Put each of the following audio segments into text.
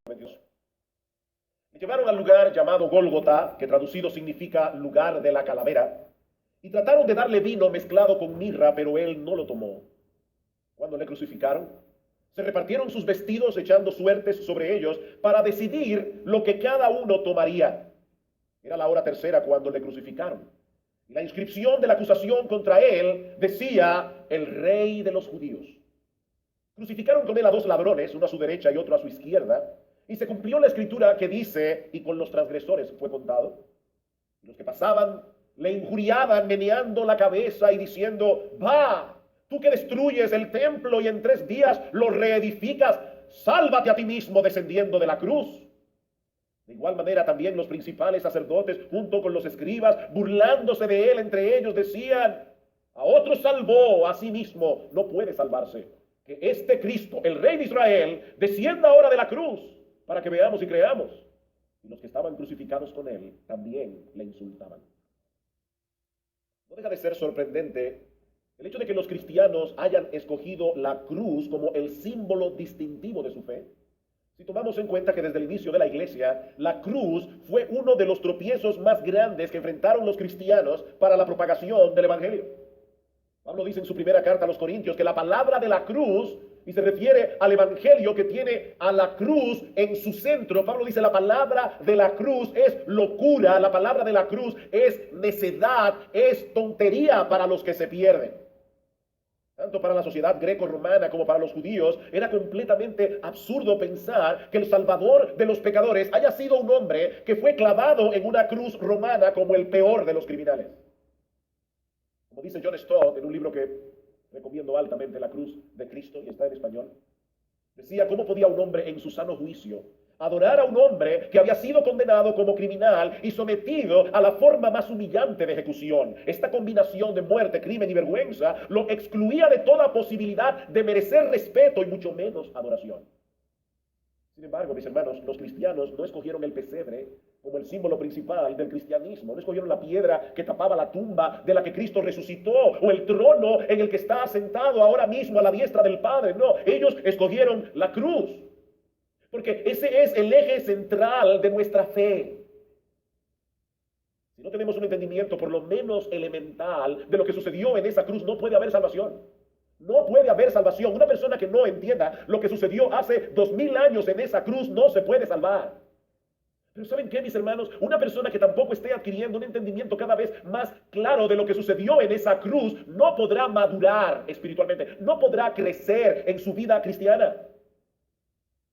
de Dios. Le llevaron al lugar llamado Gólgota, que traducido significa lugar de la calavera, y trataron de darle vino mezclado con mirra, pero él no lo tomó. Cuando le crucificaron, se repartieron sus vestidos echando suertes sobre ellos para decidir lo que cada uno tomaría. Era la hora tercera cuando le crucificaron. Y la inscripción de la acusación contra él decía: el rey de los judíos. Crucificaron con él a dos ladrones, uno a su derecha y otro a su izquierda, y se cumplió la escritura que dice: y con los transgresores fue contado. Y los que pasaban le injuriaban meneando la cabeza y diciendo: va, tú que destruyes el templo y en 3 días lo reedificas, sálvate a ti mismo descendiendo de la cruz. De igual manera también los principales sacerdotes, junto con los escribas, burlándose de él entre ellos, decían: a otro salvó, a sí mismo no puede salvarse. Que este Cristo, el Rey de Israel, descienda ahora de la cruz, para que veamos y creamos. Y los que estaban crucificados con él también le insultaban. No deja de ser sorprendente el hecho de que los cristianos hayan escogido la cruz como el símbolo distintivo de su fe. Si tomamos en cuenta que desde el inicio de la iglesia, la cruz fue uno de los tropiezos más grandes que enfrentaron los cristianos para la propagación del evangelio. Pablo dice en su primera carta a los Corintios que la palabra de la cruz, y se refiere al evangelio que tiene a la cruz en su centro. Pablo dice: la palabra de la cruz es locura, la palabra de la cruz es necedad, es tontería para los que se pierden. Tanto para la sociedad greco-romana como para los judíos, era completamente absurdo pensar que el Salvador de los pecadores haya sido un hombre que fue clavado en una cruz romana como el peor de los criminales. Como dice John Stott en un libro que recomiendo altamente, La cruz de Cristo, y está en español, decía: ¿cómo podía un hombre en su sano juicio adorar a un hombre que había sido condenado como criminal y sometido a la forma más humillante de ejecución? Esta combinación de muerte, crimen y vergüenza lo excluía de toda posibilidad de merecer respeto y mucho menos adoración. Sin embargo, mis hermanos, los cristianos no escogieron el pesebre como el símbolo principal del cristianismo. No escogieron la piedra que tapaba la tumba de la que Cristo resucitó, o el trono en el que está sentado ahora mismo a la diestra del Padre. No, ellos escogieron la cruz, porque ese es el eje central de nuestra fe. Si no tenemos un entendimiento por lo menos elemental de lo que sucedió en esa cruz, no puede haber salvación. No puede haber salvación. Una persona que no entienda lo que sucedió hace 2000 años en esa cruz no se puede salvar. Pero ¿saben qué, mis hermanos? Una persona que tampoco esté adquiriendo un entendimiento cada vez más claro de lo que sucedió en esa cruz no podrá madurar espiritualmente, no podrá crecer en su vida cristiana.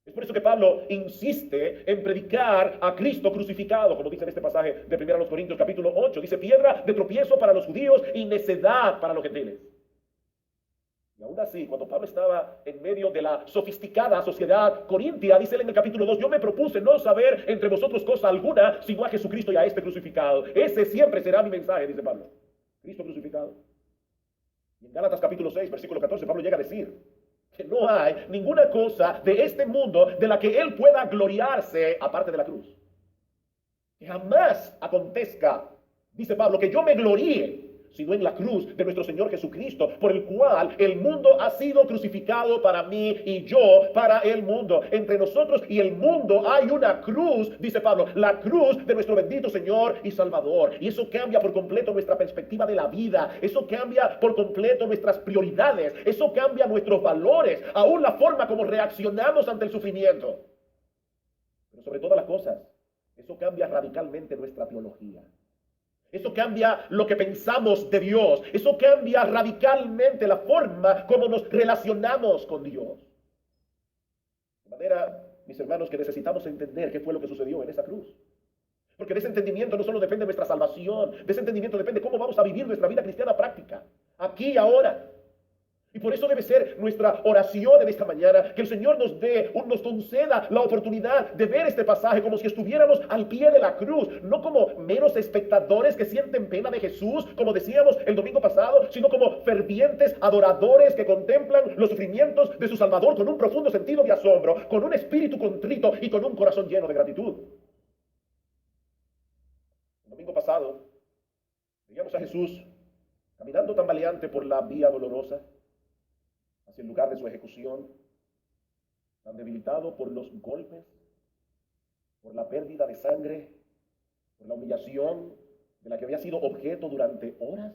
Es por eso que Pablo insiste en predicar a Cristo crucificado, como dice en este pasaje de 1 Corintios capítulo 8. Dice: piedra de tropiezo para los judíos y necedad para los gentiles. Y aún así, cuando Pablo estaba en medio de la sofisticada sociedad corintia, dice él en el capítulo 2: yo me propuse no saber entre vosotros cosa alguna, sino a Jesucristo y a este crucificado. Ese siempre será mi mensaje, dice Pablo. Cristo crucificado. Y en Gálatas capítulo 6, versículo 14, Pablo llega a decir que no hay ninguna cosa de este mundo de la que él pueda gloriarse aparte de la cruz. Que jamás acontezca, dice Pablo, que yo me gloríe sino en la cruz de nuestro Señor Jesucristo, por el cual el mundo ha sido crucificado para mí y yo para el mundo. Entre nosotros y el mundo hay una cruz, dice Pablo, la cruz de nuestro bendito Señor y Salvador. Y eso cambia por completo nuestra perspectiva de la vida, eso cambia por completo nuestras prioridades, eso cambia nuestros valores, aún la forma como reaccionamos ante el sufrimiento. Pero sobre todas las cosas, eso cambia radicalmente nuestra teología. Eso cambia lo que pensamos de Dios. Eso cambia radicalmente la forma como nos relacionamos con Dios. De manera, mis hermanos, que necesitamos entender qué fue lo que sucedió en esa cruz. Porque de ese entendimiento no solo depende nuestra salvación, de ese entendimiento depende cómo vamos a vivir nuestra vida cristiana práctica, aquí y ahora. Y por eso debe ser nuestra oración en esta mañana, que el Señor nos conceda la oportunidad de ver este pasaje como si estuviéramos al pie de la cruz, no como meros espectadores que sienten pena de Jesús, como decíamos el domingo pasado, sino como fervientes adoradores que contemplan los sufrimientos de su Salvador con un profundo sentido de asombro, con un espíritu contrito y con un corazón lleno de gratitud. El domingo pasado veíamos a Jesús caminando tambaleante por la vía dolorosa hacia el lugar de su ejecución, tan debilitado por los golpes por la pérdida de sangre, por la humillación de la que había sido objeto durante horas,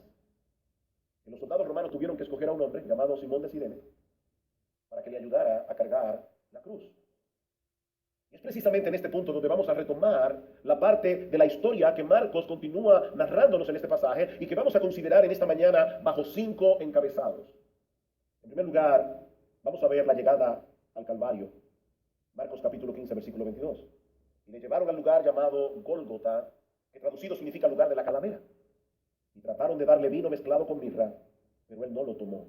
que los soldados romanos tuvieron que escoger a un hombre llamado Simón de Cirene para que le ayudara a cargar la cruz. Y es precisamente en este punto donde vamos a retomar la parte de la historia que Marcos continúa narrándonos en este pasaje y que vamos a considerar en esta mañana bajo 5 encabezados. En primer lugar, vamos a ver la llegada al Calvario. Marcos capítulo 15, versículo 22. Y le llevaron al lugar llamado Gólgota, que traducido significa lugar de la calavera. Y trataron de darle vino mezclado con mirra, pero él no lo tomó.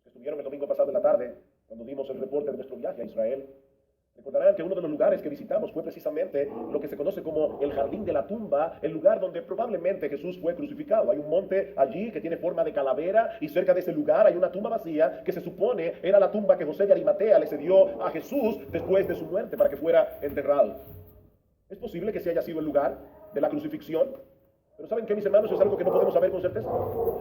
Los que estuvieron el domingo pasado en la tarde, cuando dimos el reporte de nuestro viaje a Israel, recordarán que uno de los lugares que visitamos fue precisamente lo que se conoce como el Jardín de la Tumba, el lugar donde probablemente Jesús fue crucificado. Hay un monte allí que tiene forma de calavera y cerca de ese lugar hay una tumba vacía que se supone era la tumba que José de Arimatea le cedió a Jesús después de su muerte para que fuera enterrado. Es posible que ese haya sido el lugar de la crucifixión, pero ¿saben qué, mis hermanos? Es algo que no podemos saber con certeza,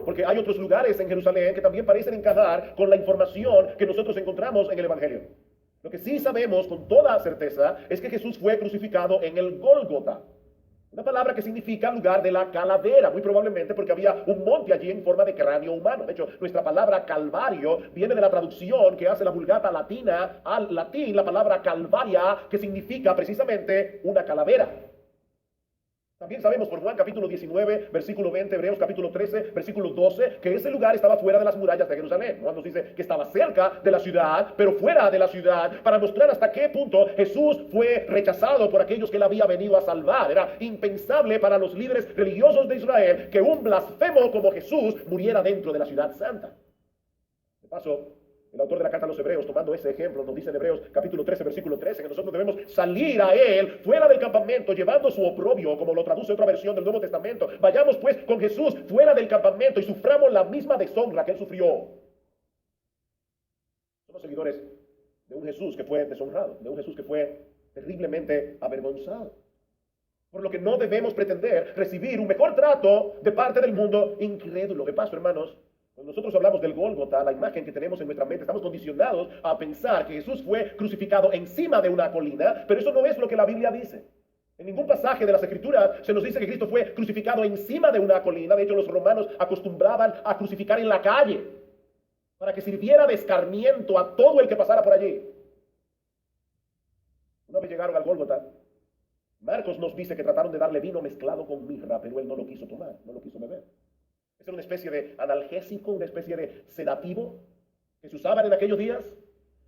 porque hay otros lugares en Jerusalén que también parecen encajar con la información que nosotros encontramos en el Evangelio. Lo que sí sabemos con toda certeza es que Jesús fue crucificado en el Gólgota, una palabra que significa lugar de la calavera, muy probablemente porque había un monte allí en forma de cráneo humano. De hecho, nuestra palabra Calvario viene de la traducción que hace la Vulgata latina al latín, la palabra Calvaria, que significa precisamente una calavera. También sabemos por Juan capítulo 19, versículo 20, Hebreos capítulo 13, versículo 12, que ese lugar estaba fuera de las murallas de Jerusalén. Juan nos dice que estaba cerca de la ciudad, pero fuera de la ciudad, para mostrar hasta qué punto Jesús fue rechazado por aquellos que él había venido a salvar. Era impensable para los líderes religiosos de Israel que un blasfemo como Jesús muriera dentro de la ciudad santa. De paso, el autor de la carta a los Hebreos, tomando ese ejemplo, nos dice en Hebreos capítulo 13, versículo 13, que nosotros debemos salir a él fuera del campamento, llevando su oprobio, como lo traduce otra versión del Nuevo Testamento. Vayamos pues con Jesús fuera del campamento y suframos la misma deshonra que él sufrió. Somos seguidores de un Jesús que fue deshonrado, de un Jesús que fue terriblemente avergonzado. Por lo que no debemos pretender recibir un mejor trato de parte del mundo incrédulo. De paso, hermanos, cuando nosotros hablamos del Gólgota, la imagen que tenemos en nuestra mente, estamos condicionados a pensar que Jesús fue crucificado encima de una colina, pero eso no es lo que la Biblia dice. En ningún pasaje de las Escrituras se nos dice que Cristo fue crucificado encima de una colina. De hecho, los romanos acostumbraban a crucificar en la calle para que sirviera de escarmiento a todo el que pasara por allí. Una vez llegaron al Gólgota, Marcos nos dice que trataron de darle vino mezclado con mirra, pero él no lo quiso tomar, no lo quiso beber. Era una especie de analgésico, una especie de sedativo que se usaban en aquellos días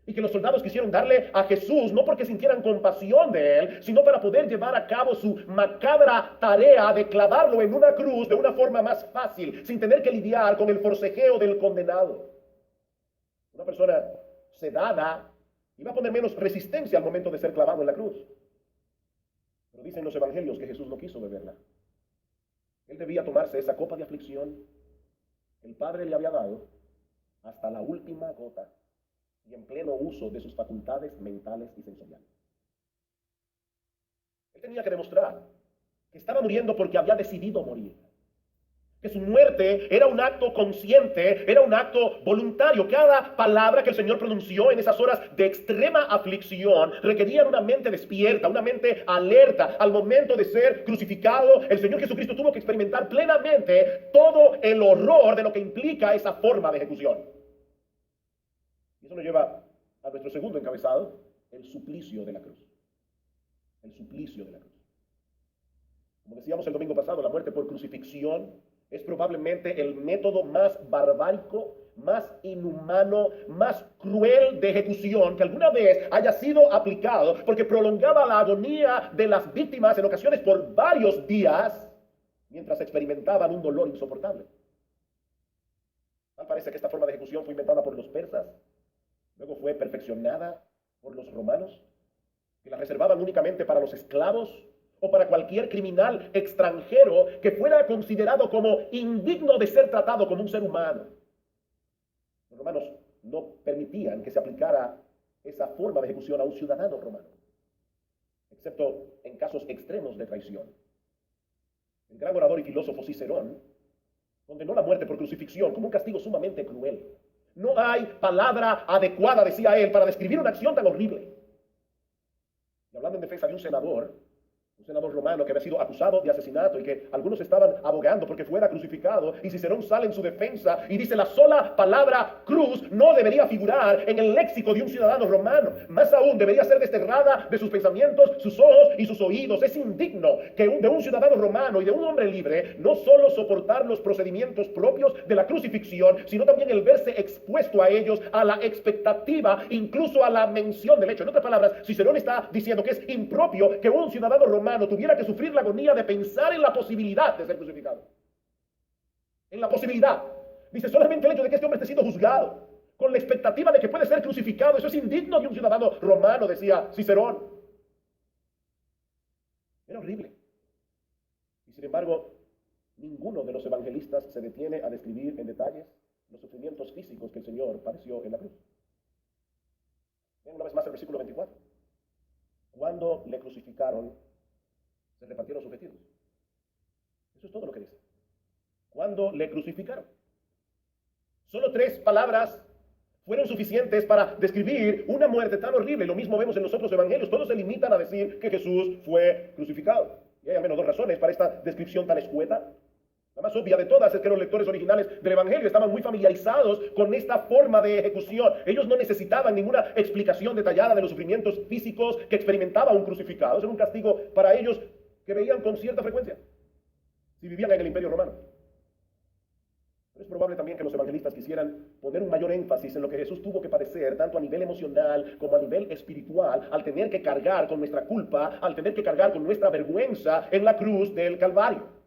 y que los soldados quisieron darle a Jesús, no porque sintieran compasión de él, sino para poder llevar a cabo su macabra tarea de clavarlo en una cruz de una forma más fácil, sin tener que lidiar con el forcejeo del condenado. Una persona sedada iba a poner menos resistencia al momento de ser clavado en la cruz. Pero dicen los evangelios que Jesús no quiso beberla. Él debía tomarse esa copa de aflicción que el Padre le había dado hasta la última gota y en pleno uso de sus facultades mentales y sensoriales. Él tenía que demostrar que estaba muriendo porque había decidido morir. Que su muerte era un acto consciente, era un acto voluntario. Cada palabra que el Señor pronunció en esas horas de extrema aflicción requería una mente despierta, una mente alerta. Al momento de ser crucificado, el Señor Jesucristo tuvo que experimentar plenamente todo el horror de lo que implica esa forma de ejecución. Y eso nos lleva a nuestro segundo encabezado, el suplicio de la cruz. El suplicio de la cruz. Como decíamos el domingo pasado, la muerte por crucifixión es probablemente el método más barbárico, más inhumano, más cruel de ejecución que alguna vez haya sido aplicado, porque prolongaba la agonía de las víctimas en ocasiones por varios días, mientras experimentaban un dolor insoportable. Tal parece que esta forma de ejecución fue inventada por los persas, luego fue perfeccionada por los romanos, que la reservaban únicamente para los esclavos, o para cualquier criminal extranjero que fuera considerado como indigno de ser tratado como un ser humano. Los romanos no permitían que se aplicara esa forma de ejecución a un ciudadano romano, excepto en casos extremos de traición. El gran orador y filósofo Cicerón condenó la muerte por crucifixión como un castigo sumamente cruel. No hay palabra adecuada, decía él, para describir una acción tan horrible. Y hablando en defensa de un senador romano que había sido acusado de asesinato y que algunos estaban abogando porque fuera crucificado, y Cicerón sale en su defensa y dice: la sola palabra cruz no debería figurar en el léxico de un ciudadano romano, más aún debería ser desterrada de sus pensamientos, sus ojos y sus oídos. Es indigno que de un ciudadano romano y de un hombre libre no solo soportar los procedimientos propios de la crucifixión, sino también el verse expuesto a ellos, a la expectativa, incluso a la mención del hecho. En otras palabras, Cicerón está diciendo que es impropio que un ciudadano romano tuviera que sufrir la agonía de pensar en la posibilidad de ser crucificado. En la posibilidad. Dice: solamente el hecho de que este hombre esté siendo juzgado con la expectativa de que puede ser crucificado, eso es indigno de un ciudadano romano, decía Cicerón. Era horrible. Y sin embargo, ninguno de los evangelistas se detiene a describir en detalles los sufrimientos físicos que el Señor padeció en la cruz. Vean una vez más el versículo 24. Cuando le crucificaron, se repartieron sus vestidos. Eso es todo lo que dice. Cuando le crucificaron. Solo 3 palabras fueron suficientes para describir una muerte tan horrible. Lo mismo vemos en los otros evangelios. Todos se limitan a decir que Jesús fue crucificado. Y hay al menos 2 razones para esta descripción tan escueta. La más obvia de todas es que los lectores originales del Evangelio estaban muy familiarizados con esta forma de ejecución. Ellos no necesitaban ninguna explicación detallada de los sufrimientos físicos que experimentaba un crucificado. Eso era un castigo para ellos que veían con cierta frecuencia si vivían en el Imperio Romano. Pero es probable también que los evangelistas quisieran poner un mayor énfasis en lo que Jesús tuvo que padecer, tanto a nivel emocional como a nivel espiritual, al tener que cargar con nuestra culpa, al tener que cargar con nuestra vergüenza en la cruz del Calvario.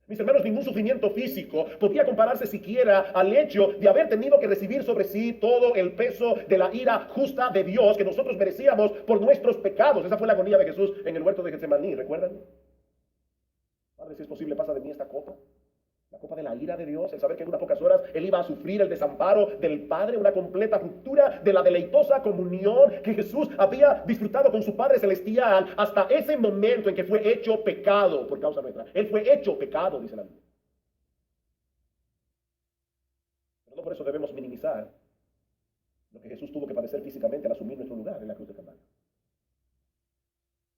Mis hermanos, ningún sufrimiento físico podía compararse siquiera al hecho de haber tenido que recibir sobre sí todo el peso de la ira justa de Dios que nosotros merecíamos por nuestros pecados. Esa fue la agonía de Jesús en el huerto de Getsemaní, ¿recuerdan? Padre, si es posible, pasa de mí esta copa. La copa de la ira de Dios, el saber que en unas pocas horas Él iba a sufrir el desamparo del Padre, una completa ruptura de la deleitosa comunión que Jesús había disfrutado con su Padre Celestial hasta ese momento en que fue hecho pecado por causa nuestra. Él fue hecho pecado, dice la Biblia. Pero no por eso debemos minimizar lo que Jesús tuvo que padecer físicamente al asumir nuestro lugar en la cruz de Calvario.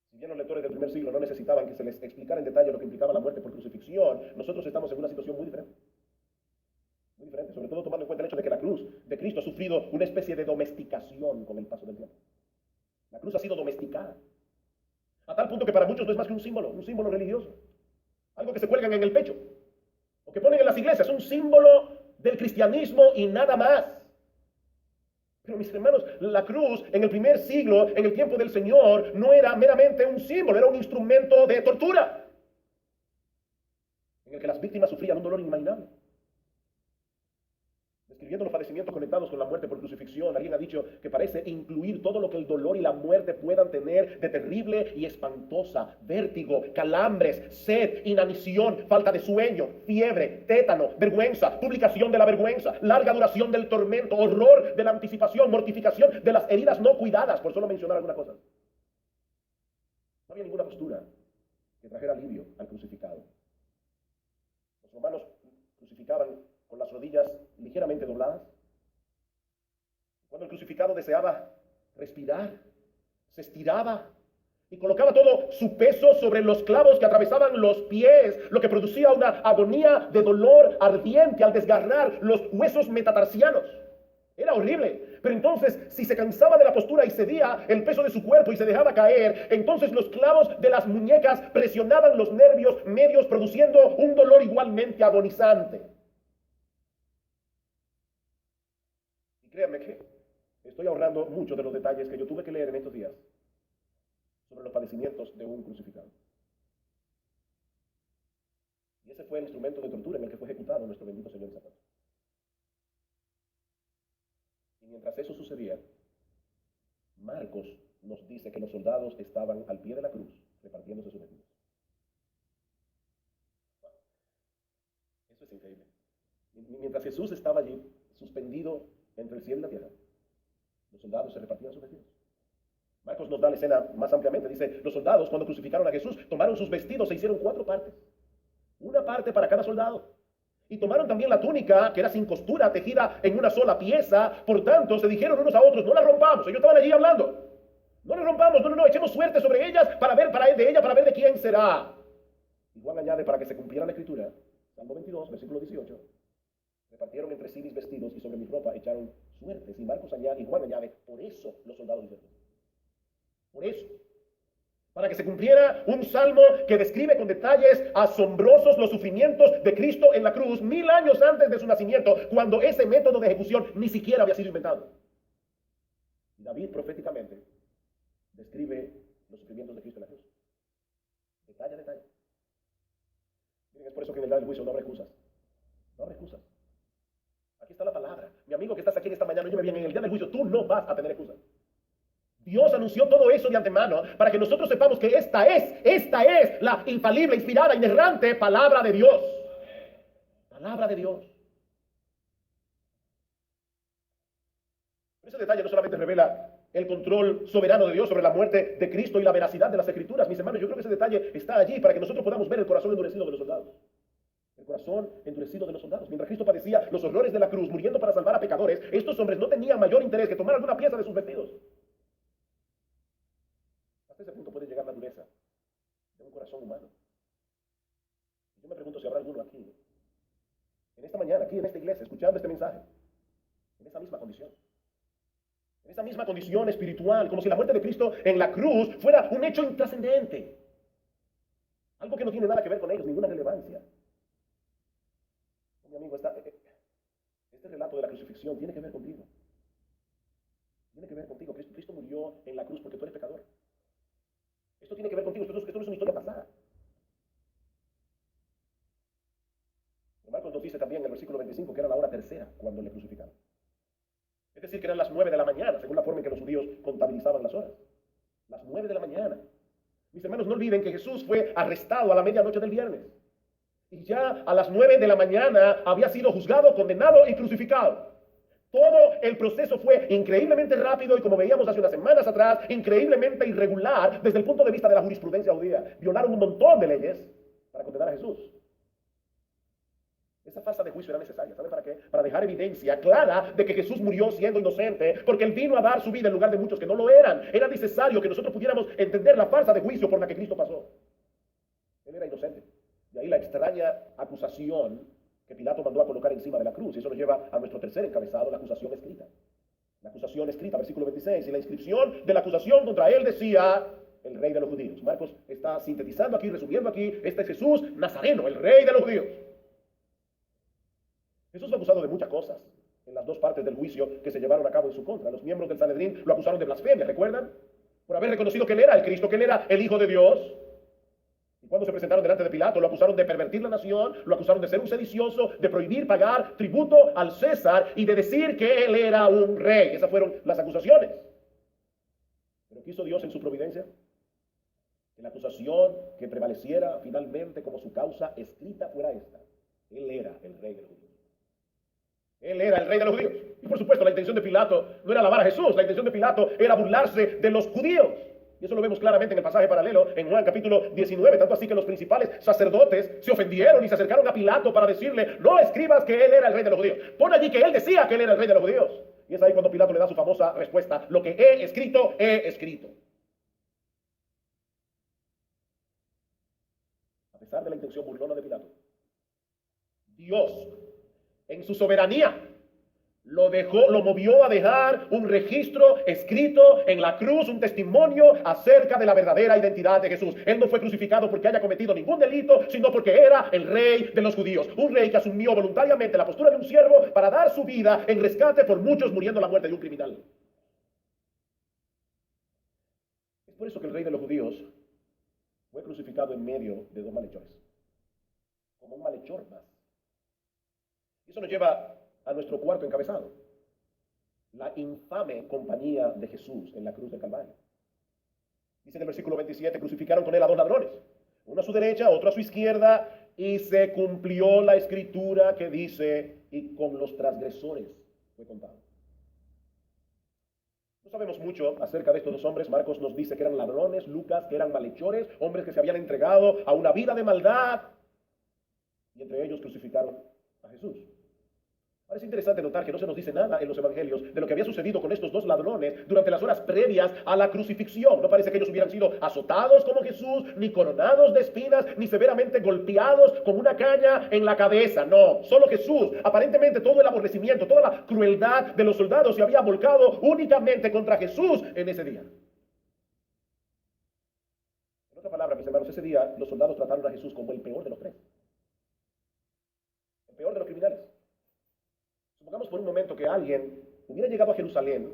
Si bien los lectores del primer siglo no necesitaban que se les explicara en detalle lo que implicaba la muerte por crucifixión, nosotros estamos en una situación muy diferente. Muy diferente, sobre todo tomando en cuenta el hecho de que la cruz de Cristo ha sufrido una especie de domesticación con el paso del tiempo. La cruz ha sido domesticada. A tal punto que para muchos no es más que un símbolo religioso. Algo que se cuelgan en el pecho, o que ponen en las iglesias, un símbolo del cristianismo y nada más. Pero mis hermanos, la cruz en el primer siglo, en el tiempo del Señor, no era meramente un símbolo, era un instrumento de tortura, en el que las víctimas sufrían un dolor inimaginable. Describiendo los padecimientos conectados con la muerte por crucifixión, alguien ha dicho que parece incluir todo lo que el dolor y la muerte puedan tener de terrible y espantosa: vértigo, calambres, sed, inanición, falta de sueño, fiebre, tétano, vergüenza, publicación de la vergüenza, larga duración del tormento, horror de la anticipación, mortificación de las heridas no cuidadas, por solo mencionar alguna cosa. No había ninguna postura que trajera alivio al crucificado. Los romanos crucificaban con las rodillas ligeramente dobladas. Cuando el crucificado deseaba respirar, se estiraba y colocaba todo su peso sobre los clavos que atravesaban los pies, lo que producía una agonía de dolor ardiente al desgarrar los huesos metatarsianos. Era horrible. Pero entonces, si se cansaba de la postura y cedía el peso de su cuerpo y se dejaba caer, entonces los clavos de las muñecas presionaban los nervios medios, produciendo un dolor igualmente agonizante. Créanme que estoy ahorrando muchos de los detalles que yo tuve que leer en estos días sobre los padecimientos de un crucificado. Y ese fue el instrumento de tortura en el que fue ejecutado nuestro bendito Señor Zapato. Y mientras eso sucedía, Marcos nos dice que los soldados estaban al pie de la cruz repartiéndose sus vestidos. Eso es increíble. Mientras Jesús estaba allí, suspendido entre el cielo y la tierra, los soldados se repartían sus vestidos. Marcos nos da la escena más ampliamente. Dice: los soldados, cuando crucificaron a Jesús, tomaron sus vestidos, se hicieron 4 partes, una parte para cada soldado, y tomaron también la túnica, que era sin costura, tejida en una sola pieza. Por tanto, se dijeron unos a otros: no la rompamos. Ellos estaban allí hablando: No le rompamos, no, echemos suerte sobre ellas para ver de quién será. Y Juan añade, para que se cumpliera la escritura, Salmo 22, versículo 18, repartieron entre sí mis vestidos y sobre mi ropa echaron suertes. Y Juan añade, por eso los soldados dicen, por eso. Para que se cumpliera un salmo que describe con detalles asombrosos los sufrimientos de Cristo en la cruz 1000 años antes de su nacimiento, cuando ese método de ejecución ni siquiera había sido inventado. David proféticamente describe los sufrimientos de Cristo en la cruz. Detalle a detalle. Miren, es por eso que en el día del juicio no habrá excusas. No habrá excusas. Aquí está la palabra. Mi amigo que estás aquí en esta mañana, óyeme bien, en el día del juicio tú no vas a tener excusas. Dios anunció todo eso de antemano para que nosotros sepamos que esta es la infalible, inspirada, inerrante palabra de Dios. Palabra de Dios. Ese detalle no solamente revela el control soberano de Dios sobre la muerte de Cristo y la veracidad de las Escrituras, mis hermanos, yo creo que ese detalle está allí para que nosotros podamos ver el corazón endurecido de los soldados. El corazón endurecido de los soldados. Mientras Cristo padecía los horrores de la cruz, muriendo para salvar a pecadores, estos hombres no tenían mayor interés que tomar alguna pieza de sus vestidos. Hasta ese punto puede llegar la dureza de un corazón humano. Yo me pregunto si habrá alguno aquí, en esta mañana, aquí en esta iglesia, escuchando este mensaje, en esa misma condición. En esa misma condición espiritual, como si la muerte de Cristo en la cruz fuera un hecho intrascendente. Algo que no tiene nada que ver con ellos, ninguna relevancia. Mi amigo, este relato de la crucifixión tiene que ver contigo. Tiene que ver contigo. Cristo murió en la cruz porque tú eres pecador. Esto tiene que ver contigo. Esto no es una historia pasada. Marcos nos dice también en el versículo 25 que era la hora tercera cuando le crucificaron. Es decir, que eran las 9 de la mañana, según la forma en que los judíos contabilizaban las horas. Las 9 de la mañana. Mis hermanos, no olviden que Jesús fue arrestado a la medianoche del viernes. Y ya a las 9 de la mañana había sido juzgado, condenado y crucificado. Todo el proceso fue increíblemente rápido y, como veíamos hace unas semanas atrás, increíblemente irregular desde el punto de vista de la jurisprudencia judía. Violaron un montón de leyes para condenar a Jesús. Esa falsa de juicio era necesaria. ¿Sabe para qué? Para dejar evidencia clara de que Jesús murió siendo inocente, porque Él vino a dar su vida en lugar de muchos que no lo eran. Era necesario que nosotros pudiéramos entender la falsa de juicio por la que Cristo pasó. Él era inocente. De ahí la extraña acusación que Pilato mandó a colocar encima de la cruz. Y eso nos lleva a nuestro tercer encabezado, la acusación escrita. La acusación escrita, versículo 26. Y la inscripción de la acusación contra Él decía: el rey de los judíos. Marcos está sintetizando aquí, resumiendo aquí: este es Jesús Nazareno, el rey de los judíos. Jesús fue acusado de muchas cosas en las dos partes del juicio que se llevaron a cabo en su contra. Los miembros del Sanedrín lo acusaron de blasfemia, ¿recuerdan? Por haber reconocido que Él era el Cristo, que Él era el Hijo de Dios. Y cuando se presentaron delante de Pilato, lo acusaron de pervertir la nación, lo acusaron de ser un sedicioso, de prohibir pagar tributo al César y de decir que Él era un rey. Esas fueron las acusaciones. Pero quiso Dios en su providencia que la acusación que prevaleciera finalmente como su causa escrita fuera esta: Él era el rey de los judíos. Él era el rey de los judíos. Y por supuesto la intención de Pilato no era alabar a Jesús, la intención de Pilato era burlarse de los judíos. Y eso lo vemos claramente en el pasaje paralelo en Juan capítulo 19, tanto así que los principales sacerdotes se ofendieron y se acercaron a Pilato para decirle: no escribas que Él era el rey de los judíos, pon allí que Él decía que Él era el rey de los judíos. Y es ahí cuando Pilato le da su famosa respuesta: lo que he escrito, he escrito. A pesar de la intención burlona de Pilato, Dios, en su soberanía, lo movió a dejar un registro escrito en la cruz, un testimonio acerca de la verdadera identidad de Jesús. Él no fue crucificado porque haya cometido ningún delito, sino porque era el rey de los judíos. Un rey que asumió voluntariamente la postura de un siervo para dar su vida en rescate por muchos, muriendo la muerte de un criminal. Es por eso que el rey de los judíos fue crucificado en medio de dos malhechores, como un malhechor más. Y eso nos lleva a nuestro cuarto encabezado: la infame compañía de Jesús en la cruz del Calvario. Dice en el versículo 27: crucificaron con Él a dos ladrones, uno a su derecha, otro a su izquierda, y se cumplió la escritura que dice: y con los transgresores fue contado. No sabemos mucho acerca de estos dos hombres. Marcos nos dice que eran ladrones, Lucas que eran malhechores, hombres que se habían entregado a una vida de maldad, y entre ellos crucificaron a Jesús. Ahora es interesante notar que no se nos dice nada en los evangelios de lo que había sucedido con estos dos ladrones durante las horas previas a la crucifixión. No parece que ellos hubieran sido azotados como Jesús, ni coronados de espinas, ni severamente golpeados con una caña en la cabeza. No, solo Jesús. Aparentemente todo el aborrecimiento, toda la crueldad de los soldados se había volcado únicamente contra Jesús en ese día. En otra palabra, mis hermanos, ese día los soldados trataron a Jesús como el peor de los tres. El peor de los criminales. Supongamos por un momento que alguien hubiera llegado a Jerusalén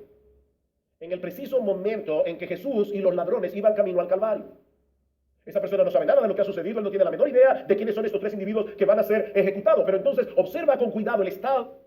en el preciso momento en que Jesús y los ladrones iban camino al Calvario. Esa persona no sabe nada de lo que ha sucedido, él no tiene la menor idea de quiénes son estos tres individuos que van a ser ejecutados, pero entonces observa con cuidado el estado